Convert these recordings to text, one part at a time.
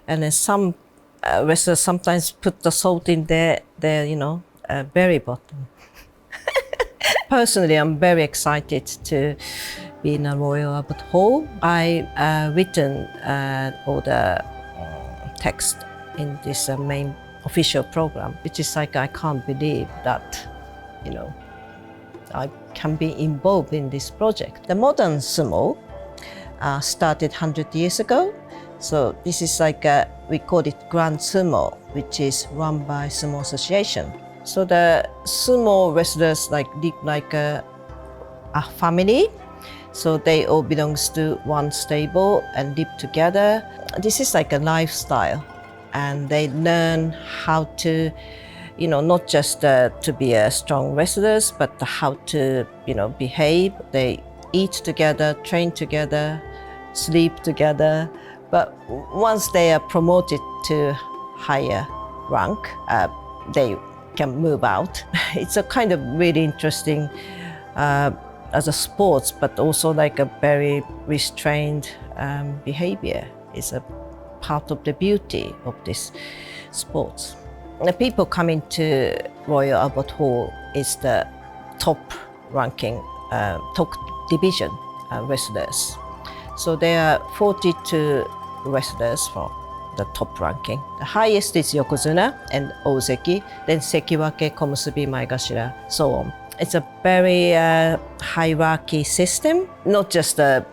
And then some wrestlers sometimes put the salt in their belly button. Personally, I'm very excited to be in a Royal Albert Hall. I written all the text in this main official program, which is like I can't believe that, I can be involved in this project. The modern sumo started 100 years ago. So this is like we call it Grand Sumo, which is run by Sumo Association. So the sumo wrestlers live like a family. So they all belongs to one stable and live together. This is like a lifestyle, and they learn how to, not just to be a strong wrestlers, but how to, behave. They eat together, train together, sleep together. But once they are promoted to higher rank, they can move out. It's a kind of really interesting as a sports, but also like a very restrained behavior. It's a part of the beauty of this sports. The people coming to Royal Albert Hall is the top ranking, top division wrestlers. So there are 42 wrestlers from the top ranking. The highest is Yokozuna and Ozeki, then Sekiwake, Komusubi, Maegashira, so on. It's a very hierarchy system, not just the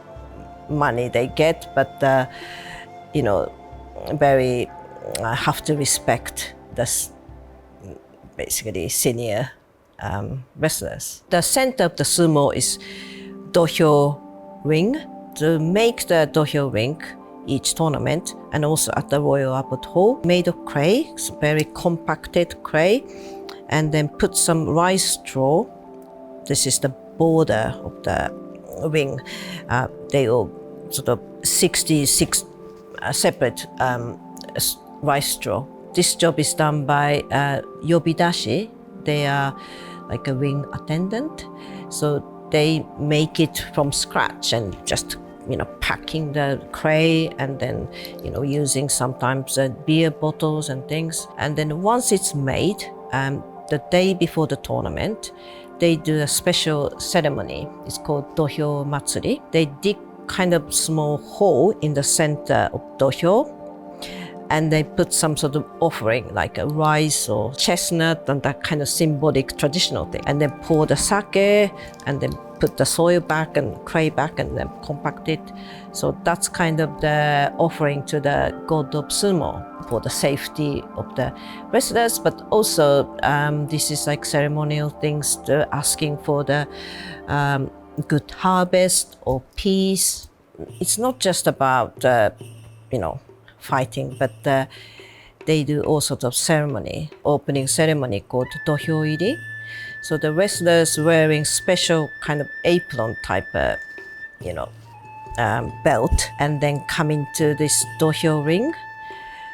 money they get, but very have to respect the basically senior wrestlers. The center of the sumo is dohyo ring. To make the dohyo ring each tournament, and also at the Royal Albert Hall, made of clay, it's very compacted clay, and then put some rice straw. This is the border of the ring. They all sort of 66 separate rice straw. This job is done by yobidashi. They are like a ring attendant. So they make it from scratch and just packing the clay, and then using sometimes beer bottles and things. And then once it's made, the day before the tournament, they do a special ceremony. It's called dohyo matsuri. They dig kind of small hole in the center of dohyo, and they put some sort of offering like a rice or chestnut and that kind of symbolic traditional thing, and then pour the sake, and then put the soil back and clay back, and then compact it. So that's kind of the offering to the god of sumo for the safety of the wrestlers, but also this is like ceremonial things, asking for the good harvest or peace. It's not just about fighting, but they do all sorts of ceremony, opening ceremony called dohyo-iri. So the wrestlers wearing special kind of apron type, belt, and then come into this dohyo ring.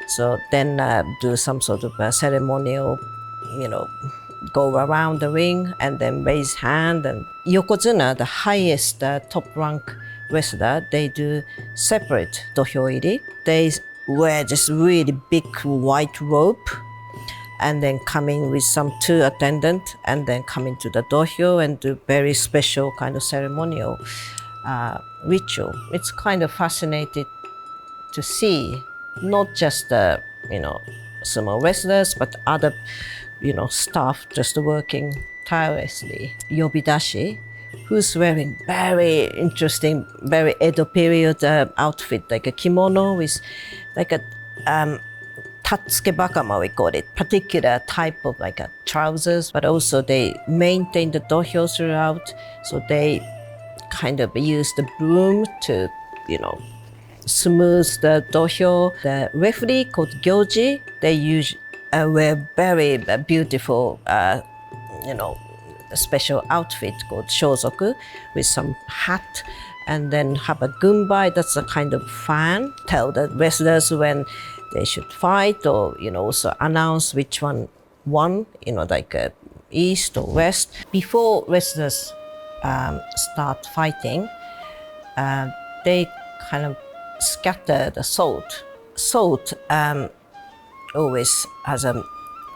So then do some sort of ceremonial, go around the ring and then raise hand. And Yokozuna, the highest top rank wrestler, they do separate dohyo-iri. They wear this really big white robe, and then coming with some two attendants, and then come into the dohyo and do very special kind of ceremonial ritual. It's kind of fascinating to see, not just the sumo wrestlers, but other staff just working tirelessly. Yobidashi, who's wearing very interesting, very Edo period outfit, like a kimono with like a tatsuke bakama, we call it, particular type of like a trousers, but also they maintain the dohyo throughout. So they kind of use the broom to, smooth the dohyo. The referee called gyoji, they usually wear very beautiful, special outfit called shozoku with some hat, and then have a gunbai, that's a kind of fan, tell the wrestlers when they should fight, or also announce which one won, like east or west. Before wrestlers start fighting, they kind of scatter the salt salt always has a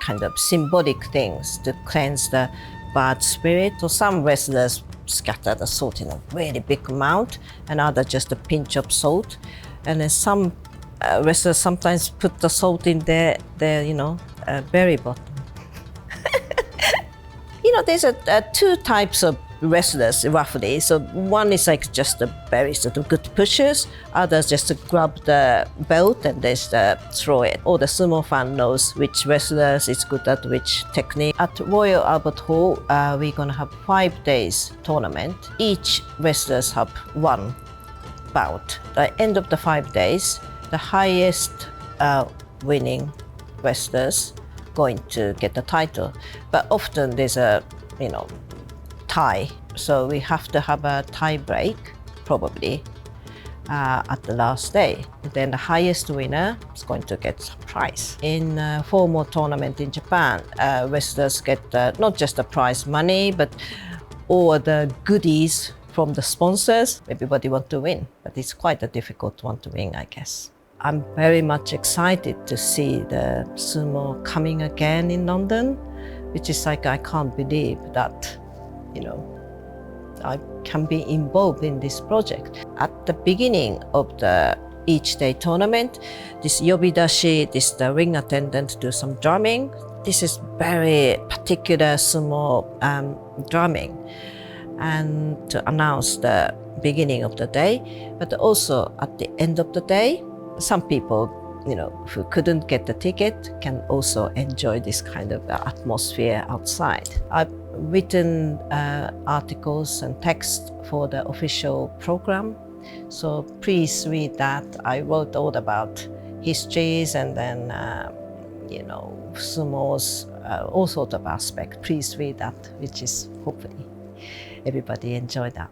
kind of symbolic things to cleanse the bad spirit. So some wrestlers scatter the salt in a really big amount, and others just a pinch of salt. And then some wrestlers sometimes put the salt in their belly button. There's two types of wrestlers roughly. So one is like just a very sort of good pushers. Others just grab the belt and they just throw it. All the sumo fan knows which wrestlers is good at which technique. At Royal Albert Hall, we're gonna have 5 days tournament. Each wrestlers have one bout. At the end of the 5 days, the highest winning wrestlers going to get the title. But often there's a tie, so we have to have a tie break probably at the last day. Then the highest winner is going to get some prize. In formal tournament in Japan, wrestlers get not just the prize money, but all the goodies from the sponsors. Everybody wants to win, but it's quite a difficult one to win, I guess. I'm very much excited to see the sumo coming again in London, which is like, I can't believe that, I can be involved in this project. At the beginning of the each day tournament, this yobidashi, the ring attendant do some drumming. This is very particular sumo drumming, and to announce the beginning of the day, but also at the end of the day, some people, who couldn't get the ticket can also enjoy this kind of atmosphere outside. I've written articles and text for the official program, so please read that. I wrote all about histories and then, sumo's all sorts of aspects. Please read that, which is hopefully everybody enjoy that.